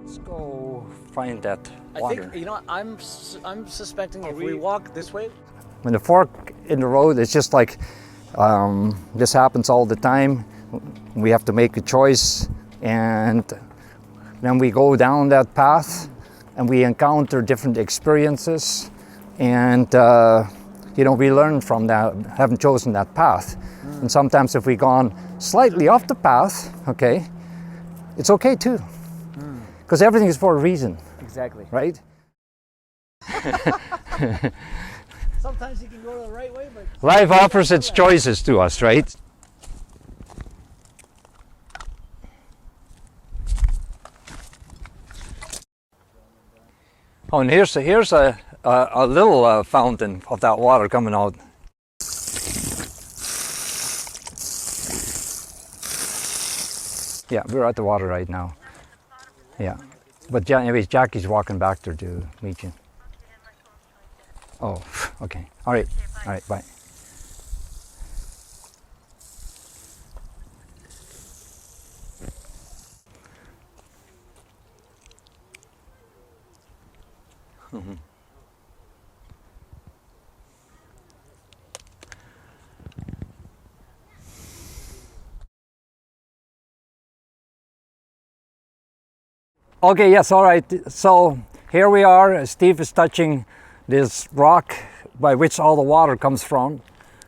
Let's go find that water. I think, you know, I'm suspecting if we walk this way. When the fork in the road, it's just like this happens all the time. We have to make a choice, and then we go down that path and we encounter different experiences, and you know, we learn from that, having chosen that path. And sometimes if we've gone slightly off the path, okay, it's okay too, because everything is for a reason. Exactly. Right? Sometimes you can go the right way, but Life offers its choices to us, right? Oh, and here's a little fountain of that water coming out. Yeah, we're at the water right now. Yeah, but anyways, Jackie's walking back there to meet you. Oh, okay. All right. All right. Bye. Okay, yes, all right. So here we are. Steve is touching this rock by which all the water comes from,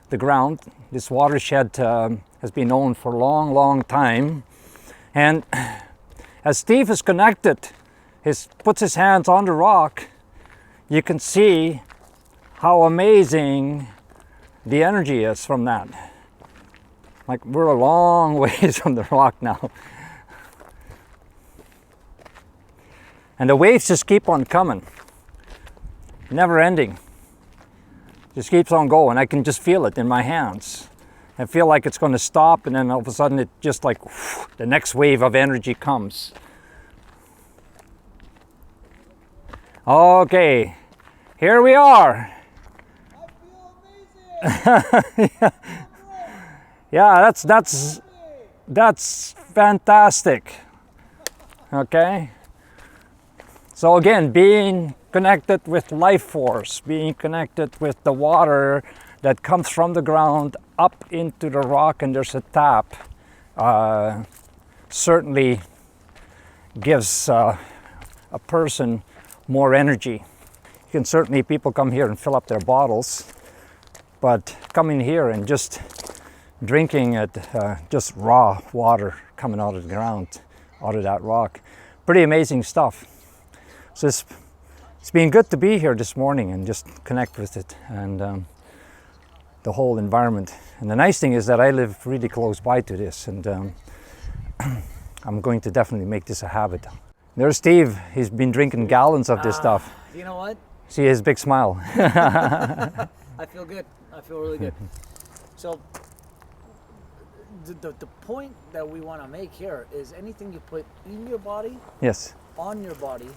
the ground. This watershed has been known for a long, long time. And as Steve is connected, puts his hands on the rock, you can see how amazing the energy is from that. Like, we're a long ways from the rock now. And the waves just keep on coming, never ending. Just keeps on going. I can just feel it in my hands. I feel like it's going to stop, and then all of a sudden it just like, whoosh, the next wave of energy comes. Okay, here we are. I feel amazing. Yeah, that's fantastic. Okay. So again, being connected with life force, being connected with the water that comes from the ground up into the rock, and there's a tap, certainly gives a person more energy. You can certainly, people come here and fill up their bottles, but coming here and just drinking it, just raw water coming out of the ground, out of that rock, pretty amazing stuff. So it's been good to be here this morning and just connect with it and the whole environment. And the nice thing is that I live really close by to this, and I'm going to definitely make this a habit. There's Steve. He's been drinking gallons of this stuff. You know what? See his big smile. I feel good. I feel really good. So the point that we want to make here is anything you put in your body, Yes. on your body,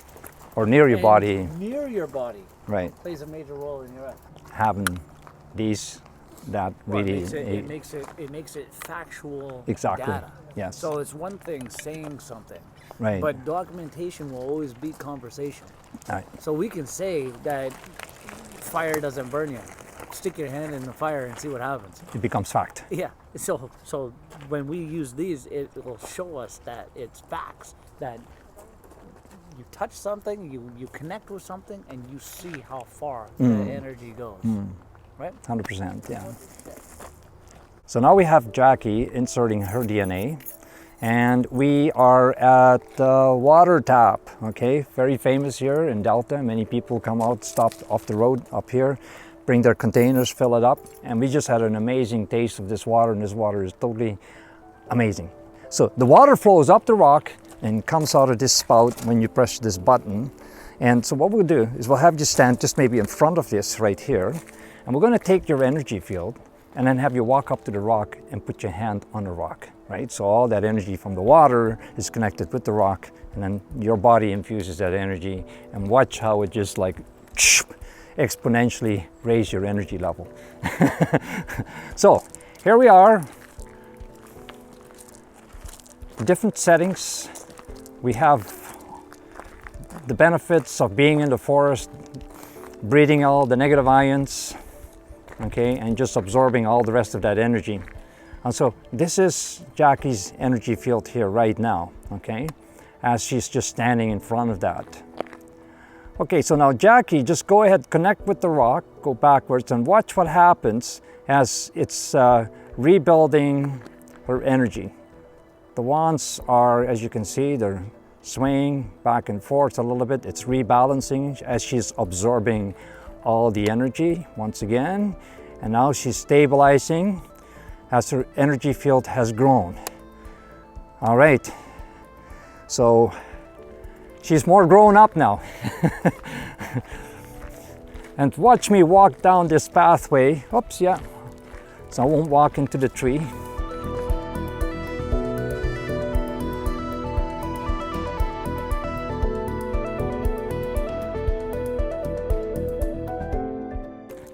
Or near your and body. near your body, Right. plays a major role in your life. Having these, that really. It makes it factual Exactly. data. Yes. So it's one thing saying something, Right. but documentation will always beat conversation. Right. So we can say that fire doesn't burn you. Stick your hand in the fire and see what happens. It becomes fact. Yeah. So when we use these, it will show us that it's facts, that you touch something, you connect with something, and you see how far the energy goes. Right? 100%, yeah. So now we have Jackie inserting her DNA, and we are at the water tap, okay? Very famous here in Delta. Many people come out, stop off the road up here, bring their containers, fill it up, and we just had an amazing taste of this water, and this water is totally amazing. So the water flows up the rock and comes out of this spout when you press this button. And so what we'll do is we'll have you stand just maybe in front of this right here, and we're going to take your energy field and then have you walk up to the rock and put your hand on the rock, right? So all that energy from the water is connected with the rock, and then your body infuses that energy, and watch how it just like exponentially raise your energy level. So here we are, different settings. We have the benefits of being in the forest, breathing all the negative ions, okay, and just absorbing all the rest of that energy. And so this is Jackie's energy field here right now, okay, as she's just standing in front of that. Okay, so now Jackie, just go ahead, connect with the rock, go backwards, and watch what happens as it's rebuilding her energy. The wands are, as you can see, they're swaying back and forth a little bit. It's rebalancing as she's absorbing all the energy once again. And now she's stabilizing as her energy field has grown. All right, so she's more grown up now. And watch me walk down this pathway. Oops, yeah. So I won't walk into the tree.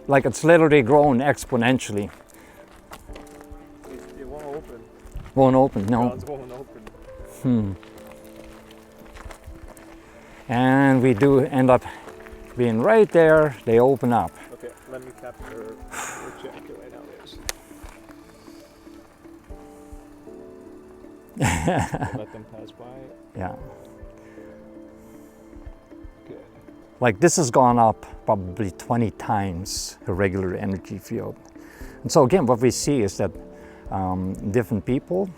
Like it's literally grown exponentially. It won't open. Won't open, no. It won't open. And we do end up being right there, they open up. Okay, let me capture your jacket right now. Let them pass by. Yeah. Good. Like this has gone up probably 20 times the regular energy field. And so again, what we see is that different people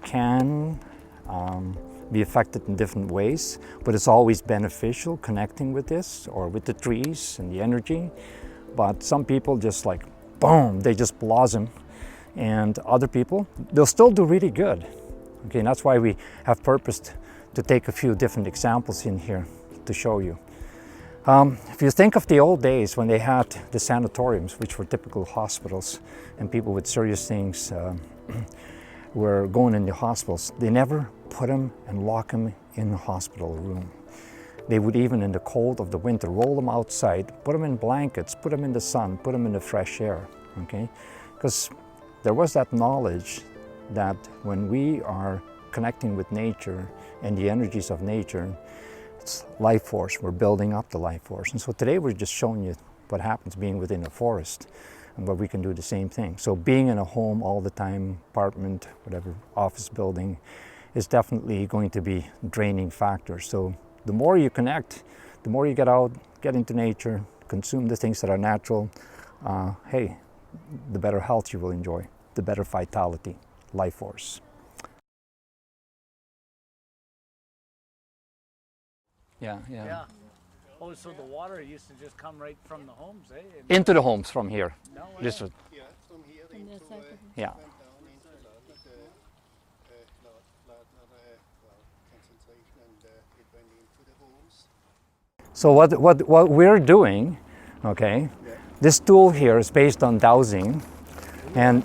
can be affected in different ways, but it's always beneficial connecting with this or with the trees and the energy. But some people just like, boom, they just blossom. And other people, they'll still do really good. Okay, and that's why we have purposed to take a few different examples in here to show you. If you think of the old days when they had the sanatoriums, which were typical hospitals, and people with serious things were going in the hospitals, they never put them and lock them in the hospital room. They would even in the cold of the winter roll them outside, put them in blankets, put them in the sun, put them in the fresh air, okay? Because there was that knowledge that when we are connecting with nature and the energies of nature, it's life force, we're building up the life force. And so today we're just showing you what happens being within a forest and where we can do the same thing. So being in a home all the time, apartment, whatever, office building, is definitely going to be draining factor. So the more you connect, the more you get out, get into nature, consume the things that are natural, hey, the better health you will enjoy, the better vitality, life force. Yeah. Oh, so the water used to just come right from the homes, eh? Into the homes from here. No way. This was, Yeah, from here into yeah. down into concentration, and it went into the homes. So what we're doing, okay, this tool here is based on dowsing, and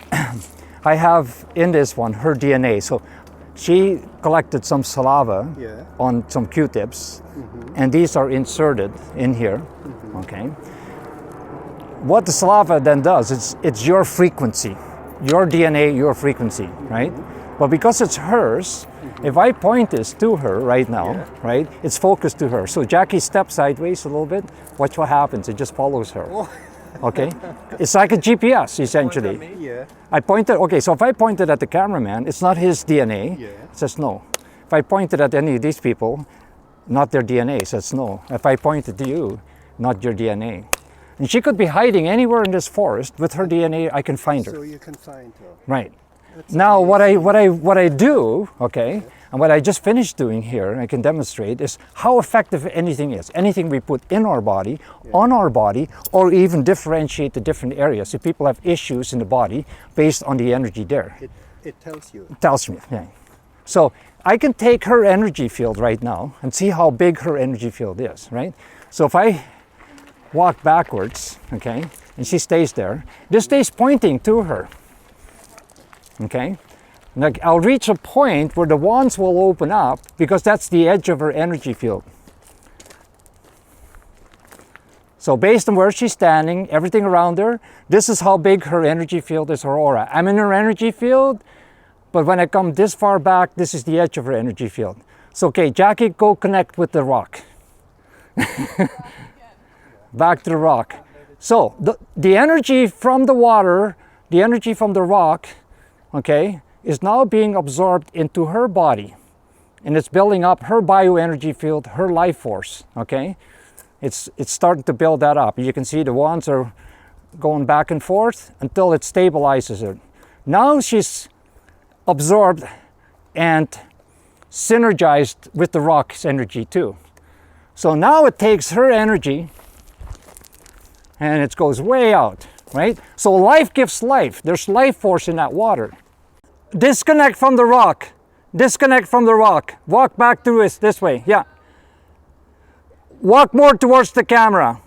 I have in this one her DNA. So she collected some saliva on some Q-tips, and these are inserted in here, okay. What the saliva then does, it's your frequency, your DNA, your frequency, right? But because it's hers, if I point this to her right now, right, it's focused to her. So Jackie steps sideways a little bit, watch what happens, it just follows her. Okay, it's like a GPS essentially. Yeah. I pointed, okay, so if I pointed at the cameraman, it's not his DNA, it says no. If I pointed at any of these people, not their DNA, it says no. If I pointed to you, not your DNA. And she could be hiding anywhere in this forest with her DNA, I can find her. So you can find her. Right. Now what I do, okay, and what I just finished doing here, I can demonstrate, is how effective anything is. Anything we put in our body, on our body, or even differentiate the different areas. If people have issues in the body based on the energy there. It tells you. It tells me, yeah. So I can take her energy field right now and see how big her energy field is, right? So if I walk backwards, okay, and she stays there, this stays pointing to her. Okay, now I'll reach a point where the wands will open up because that's the edge of her energy field. So based on where she's standing, everything around her, this is how big her energy field is, her aura. I'm in her energy field, but when I come this far back, this is the edge of her energy field. So okay, Jackie, go connect with the rock. Back to the rock. So the energy from the water, the energy from the rock, okay, is now being absorbed into her body. And it's building up her bioenergy field, her life force, okay? It's starting to build that up. You can see the wands are going back and forth until it stabilizes it. Now she's absorbed and synergized with the rock's energy too. So now it takes her energy and it goes way out, right? So life gives life. There's life force in that water. Disconnect from the rock. Disconnect from the rock. Walk back through it this way. Yeah. Walk more towards the camera.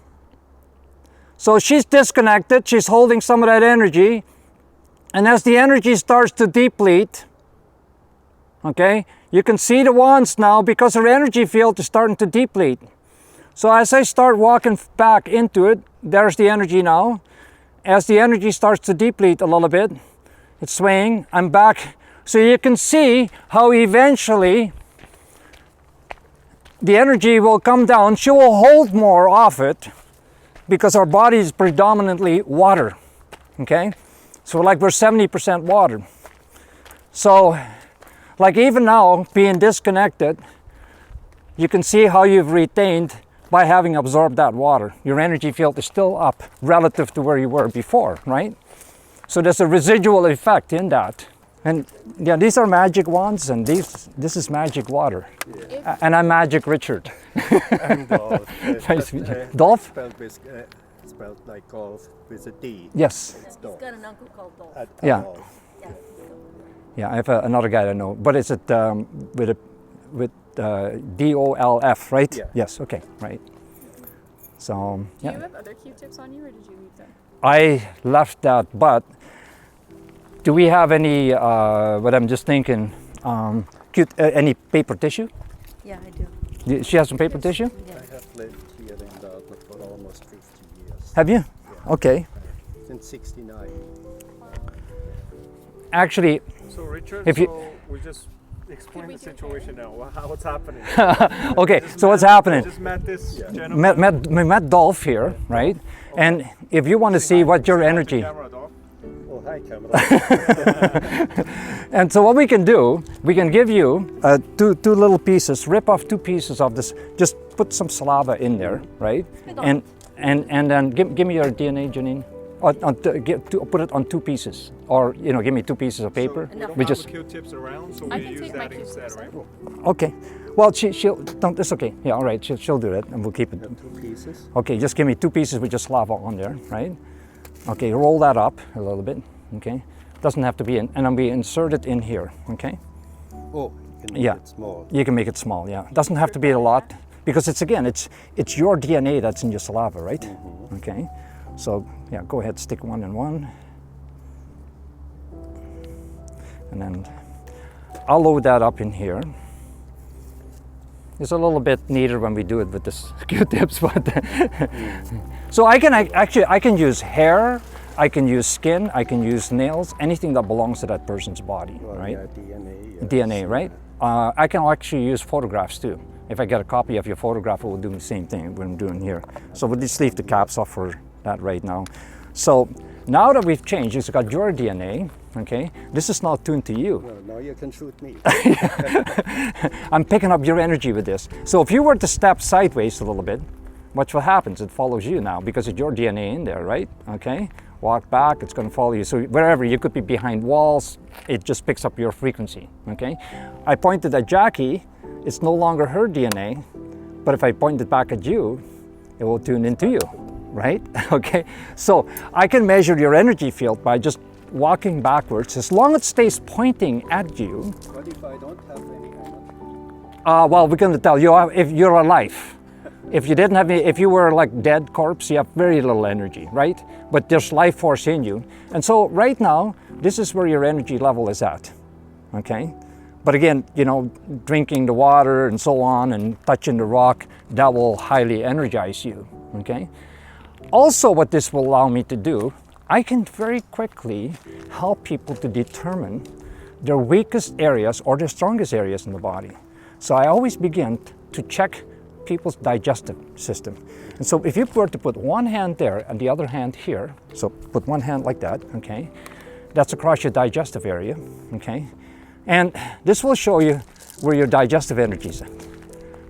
So she's disconnected. She's holding some of that energy. And as the energy starts to deplete, okay, you can see the wands now because her energy field is starting to deplete. So as I start walking back into it, there's the energy now. As the energy starts to deplete a little bit, it's swaying, I'm back. So you can see how eventually the energy will come down. She will hold more of it because our body is predominantly water, okay? So like we're 70% water. So like even now being disconnected, you can see how you've retained by having absorbed that water. Your energy field is still up relative to where you were before, right? So there's a residual effect in that. And yeah, these are magic wands and this is magic water. Yeah. And I'm Magic Richard. And Dolph. Nice to meet you. Dolph? Spelled like golf with a D. Yes. It's He's Dolph. got an uncle called Dolph. Yeah. Dolph. Yeah. Yeah, I have another guy I know, but is it with DOLF, right? Yeah. Yes, okay, right. So, Do you yeah. have other Q-tips on you, or did you leave them? I left that, but do we have any, what I'm just thinking, any paper tissue? Yeah, I do. She has some paper tissue? I have lived here in Dalton for almost 50 years. Have you? Yeah. Okay. Since 69. Actually, So Richard, If you- so we just explain the situation now. What's happening? okay, Just so what's met- happening? Just met this gentleman. We met Dolph here, right? And if you want to see what your energy, Camera, dog. Oh, hi, camera. and so what we can do, we can give you two little pieces, rip off 2 pieces of this, just put some saliva in there, right? And then give me your DNA, Janine. Put it on 2 pieces, or give me 2 pieces of paper. We don't We have just the Q-tips around, so I we can use take my that Q-tips instead, right? okay. Well, she'll don't. It's okay. Yeah, all right. She'll do that, and we'll keep it. 2 pieces. Okay, just give me 2 pieces with just lava on there, right? Okay, roll that up a little bit. Okay, doesn't have to be in, and then we insert it in here. Okay, Oh, you can make Yeah. it small. you can make it small. Yeah, doesn't have to be a lot because it's your DNA that's in your saliva, right? Okay, so yeah, go ahead, stick one in one, and then I'll load that up in here. It's a little bit neater when we do it with this Q-tips, but so I can use hair, I can use skin, I can use nails, anything that belongs to that person's body, Well, right? yeah, DNA. yes. DNA, right? I can actually use photographs too. If I get a copy of your photograph, it will do the same thing what I'm doing here. So we'll just leave the caps off for that right now. So now that we've changed, it's got your DNA, okay? This is now tuned to you. Well, now you can shoot me. I'm picking up your energy with this. So if you were to step sideways a little bit, what will happen? It follows you now because it's your DNA in there, right? Okay? Walk back, it's going to follow you. So wherever, you could be behind walls, it just picks up your frequency, okay? I pointed at Jackie, it's no longer her DNA, but if I point it back at you, it will tune into you, right? Okay? So I can measure your energy field by just walking backwards as long as it stays pointing at you. What if I don't have any energy? Well, we're going to tell you if you're alive. If you didn't have any, if you were like dead corpse, you have very little energy, right? But there's life force in you. And so right now, this is where your energy level is at, okay? But again, drinking the water and so on and touching the rock, that will highly energize you, okay? Also, what this will allow me to do, I can very quickly help people to determine their weakest areas or their strongest areas in the body. So I always begin to check people's digestive system. And so if you were to put one hand there and the other hand here, so put one hand like that, okay? That's across your digestive area, okay? And this will show you where your digestive energy is at,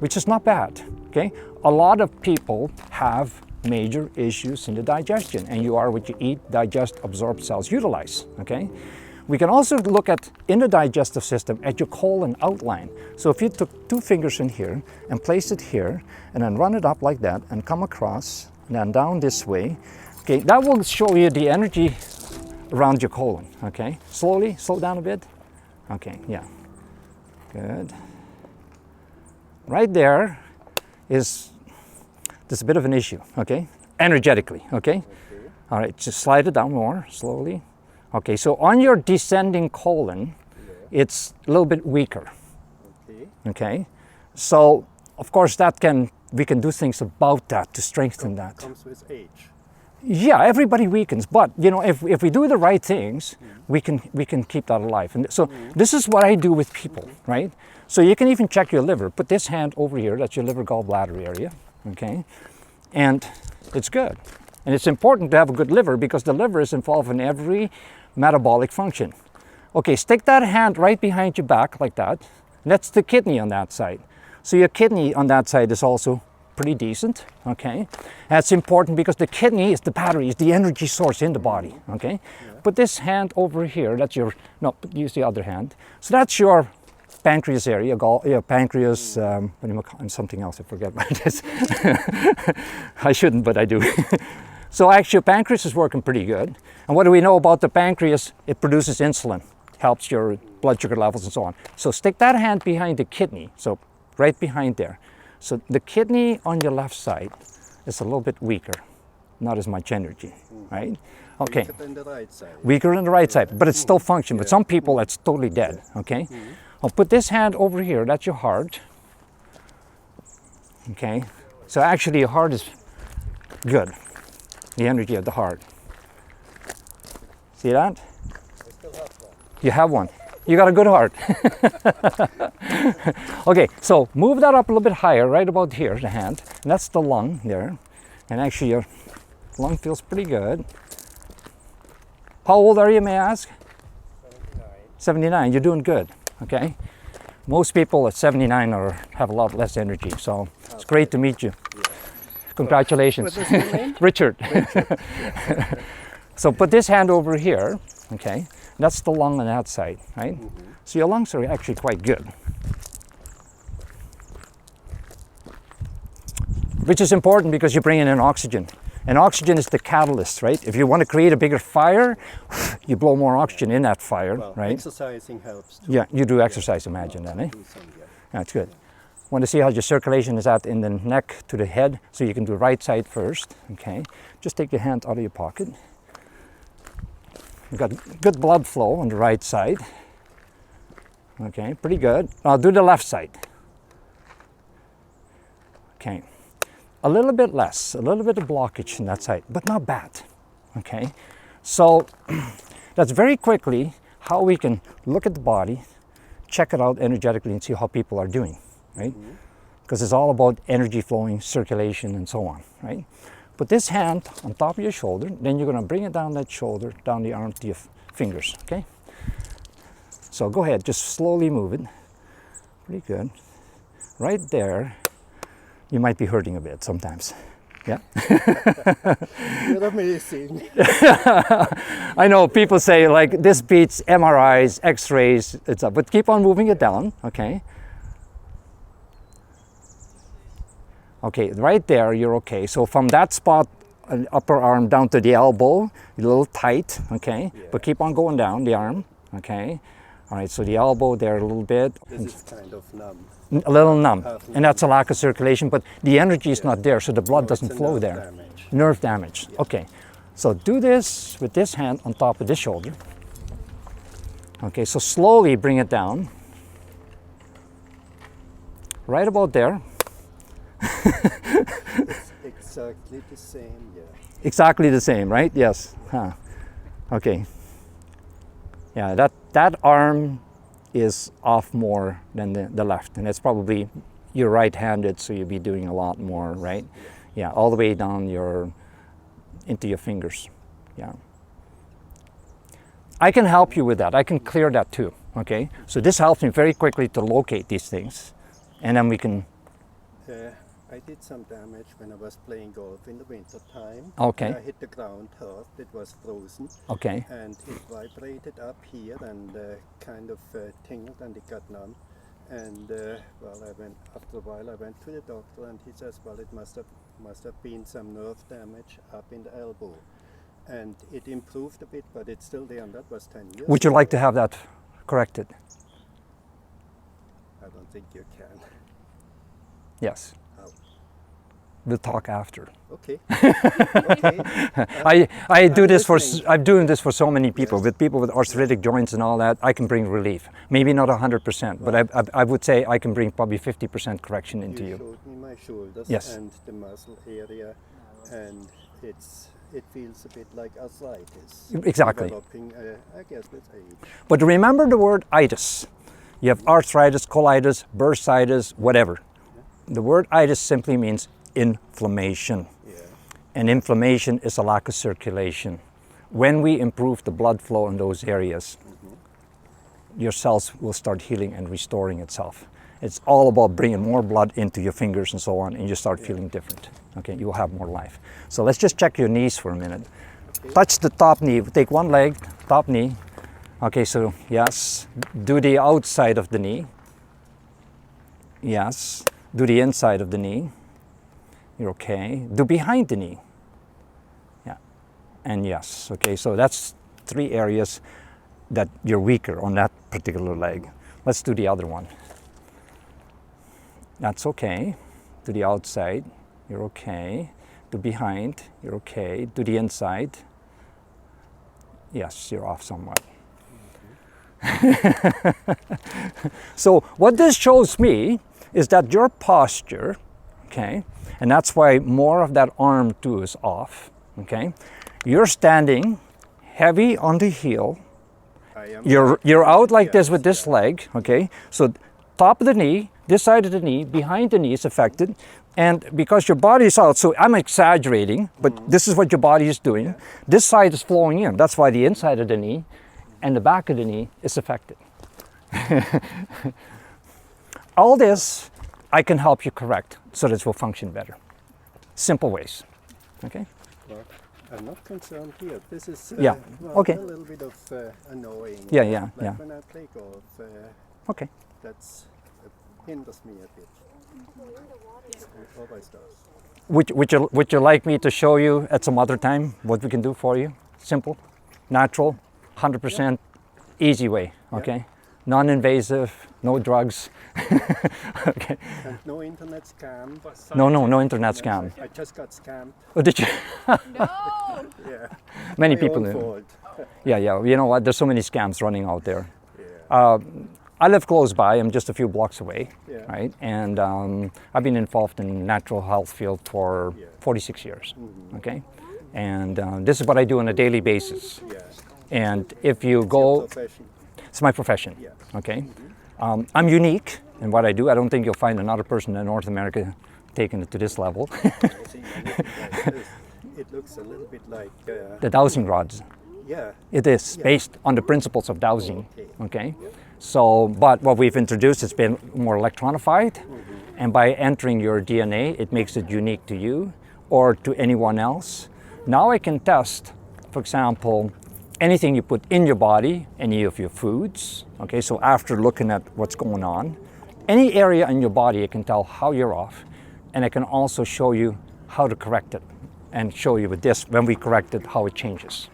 which is not bad, okay? A lot of people have major issues in the digestion, and you are what you eat, digest, absorb, cells utilize, okay? We can also look at, in the digestive system, at your colon outline. So if you took 2 fingers in here and place it here, and then run it up like that, and come across, and then down this way, okay, that will show you the energy around your colon, okay? Slowly, slow down a bit. Okay, yeah, good. Right there is, there's a bit of an issue, okay? Energetically, okay? All right, just slide it down more, slowly. Okay, so on your descending colon, it's a little bit weaker. Okay, so of course we can do things about that to strengthen that. Comes with age. Yeah, everybody weakens, but you know, if we do the right things, we can keep that alive. And so this is what I do with people, right? So you can even check your liver. Put this hand over here, that's your liver gallbladder area, okay? And it's good. And it's important to have a good liver because the liver is involved in every metabolic function. Okay, stick that hand right behind your back like that. That's the kidney on that side. So your kidney on that side is also pretty decent, okay? That's important because the kidney is the battery, is the energy source in the body, okay? Put this hand over here, that's your, no, use the other hand. So that's your pancreas area, pancreas, what do you call it? Something else, I forget what it is. I shouldn't, but I do. So actually, pancreas is working pretty good. And what do we know about the pancreas? It produces insulin, helps your blood sugar levels and so on. So stick that hand behind the kidney, so right behind there. So the kidney on your left side is a little bit weaker, not as much energy, right? Okay. Weaker than the right side. Weaker on the right side, but it's still functioning. But some people, it's totally dead, okay? I'll put this hand over here, that's your heart. Okay, so actually your heart is good. The energy of the heart. See that? I still have one. You have one. You got a good heart. Okay, so move that up a little bit higher, right about here, the hand. And that's the lung there. And actually your lung feels pretty good. How old are you, may I ask? 79. 79, you're doing good, okay? Most people at 79 have a lot less energy, so it's great to meet you. Congratulations. What is your name? Richard. So put this hand over here, okay? That's the lung on that side, right? So your lungs are actually quite good. Which is important because you're bringing in oxygen. And oxygen is the catalyst, right? If you want to create a bigger fire, you blow more oxygen in that fire, Well, right? exercising helps too. Yeah, you do exercise, imagine that, eh? Do some, yeah. That's good. Want to see how your circulation is at in the neck to the head, so you can do right side first, okay? Just take your hand out of your pocket. You've got good blood flow on the right side. Okay, pretty good. Now do the left side. Okay, a little bit less, a little bit of blockage on that side, but not bad, okay? So that's very quickly how we can look at the body, check it out energetically and see how people are doing, right? Because it's all about energy flowing, circulation, and so on, right? Put this hand on top of your shoulder, then you're going to bring it down that shoulder, down the arm to your fingers, okay? So go ahead, just slowly move it. Pretty good. Right there, you might be hurting a bit sometimes. Yeah? You're amazing. I know people say like this beats MRIs, X-rays, but keep on moving it down, okay? Okay, right there, you're okay. So from that spot, upper arm down to the elbow, a little tight, okay? Yeah. But keep on going down the arm, okay? All right, so the elbow there a little bit. This is kind of numb. A little numb, Half and that's a lack of circulation, but the energy is not there, so the blood No, doesn't it's a flow nerve there. damage. Nerve damage, okay. So do this with this hand on top of this shoulder. Okay, so slowly bring it down. Right about there. It's exactly the same, yeah. Exactly the same, right? Yes. Huh. Okay. Yeah, that arm is off more than the left, and it's probably you're right-handed, so you'll be doing a lot more, right? Yeah, all the way down into your fingers. Yeah. I can help you with that. I can clear that too. Okay. So this helps me very quickly to locate these things, and then we can. I did some damage when I was playing golf in the winter time. Okay. I hit the ground hard. It was frozen. Okay. And it vibrated up here and kind of tingled, and it got numb. And after a while I went to the doctor, and he says, well, it must have been some nerve damage up in the elbow. And it improved a bit, but it's still there, and that was 10 years Would you ago. like to have that corrected? I don't think you can. Yes. How? We'll talk after. Okay. Okay. I do this for listening. I'm doing this for so many people. Yes. With people with arthritic joints and all that, I can bring relief. Maybe not 100%, but I would say I can bring probably 50% correction into you. showed me my shoulders Yes. and the muscle area, and it feels a bit like arthritis. Exactly. Developing, I guess, with age. But remember the word itis. You have arthritis, colitis, bursitis, whatever. The word itis simply means inflammation. Yeah. And inflammation is a lack of circulation. When we improve the blood flow in those areas, your cells will start healing and restoring itself. It's all about bringing more blood into your fingers and so on, and you start feeling different. Okay, you'll have more life. So let's just check your knees for a minute. Okay. Touch the top knee. Take one leg, top knee. Okay, so yes. Do the outside of the knee. Yes. Do the inside of the knee. You're okay. Do behind the knee. Yeah. And yes. Okay, so that's 3 areas that you're weaker on that particular leg. Let's do the other one. That's okay. Do the outside. You're okay. Do behind. You're okay. Do the inside. Yes, you're off somewhat. So what this shows me is that your posture, okay, and that's why more of that arm too is off, okay. You're standing heavy on the heel. I am. You're out like this Yes, with this yeah. leg, okay. So top of the knee, this side of the knee, behind the knee is affected, and because your body is out, so I'm exaggerating, but this is what your body is doing. This side is flowing in. That's why the inside of the knee and the back of the knee is affected. All this I can help you correct so that it will function better. Simple ways. Okay? Well, I'm not concerned here. This is Yeah, okay. a little bit of annoying. Yeah, Like yeah. when I play golf, Okay. that's hinders me a bit. It always does. Would you like me to show you at some other time what we can do for you? Simple, natural, 100% easy way, okay? Non-invasive, no drugs. Okay. And no internet scam. No internet scam. I just got scammed. Oh, did you? No! Yeah. Many My people own do. fault. Yeah. You know what? There's so many scams running out there. Yeah. I live close by. I'm just a few blocks away, Yeah. right? And I've been involved in natural health field for 46 years, okay? And this is what I do on a daily basis. Yeah. And if you Your go, profession. it's my profession, Yeah. okay? I'm unique in what I do. I don't think you'll find another person in North America taking it to this level. I see anything like this. It looks a little bit like. The dowsing rods. Yeah. It is based on the principles of dowsing, okay? So, but what we've introduced has been more electronified, and by entering your DNA, it makes it unique to you or to anyone else. Now I can test, for example, anything you put in your body, any of your foods, okay? So after looking at what's going on, any area in your body, I can tell how you're off, and I can also show you how to correct it, and show you with this, when we correct it, how it changes.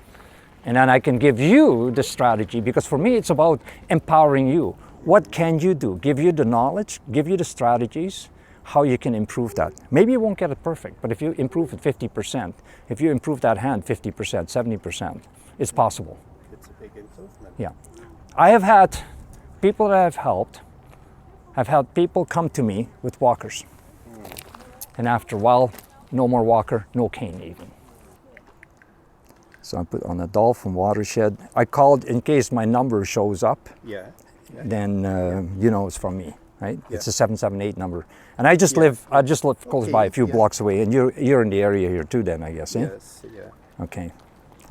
And then I can give you the strategy, because for me it's about empowering you. What can you do? Give you the knowledge, give you the strategies, how you can improve that. Maybe you won't get it perfect, but if you improve it 50%, if you improve that hand 50%, 70%, it's possible. It's a big improvement. Yeah. I have had people that I've helped, I've had people come to me with walkers. And after a while, no more walker, no cane even. So I put on a Dolphin Watershed. I called in case my number shows up, Yeah. then you know it's from me, right? Yeah. It's a 778 number. And I just live close by, a few blocks away, and you're in the area here too then, I guess, eh? Yes, yeah. Okay.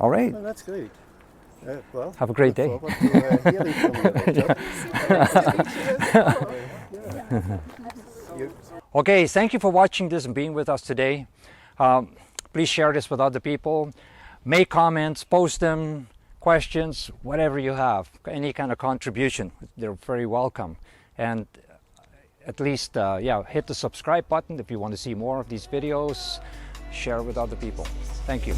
All right. Well, that's great. Well, Have a great day. look forward to hearing from you later. Okay, thank you for watching this and being with us today. Please share this with other people. Make comments, post them, questions, whatever you have, any kind of contribution, they're very welcome. And at least, hit the subscribe button if you want to see more of these videos. Share with other people. Thank you.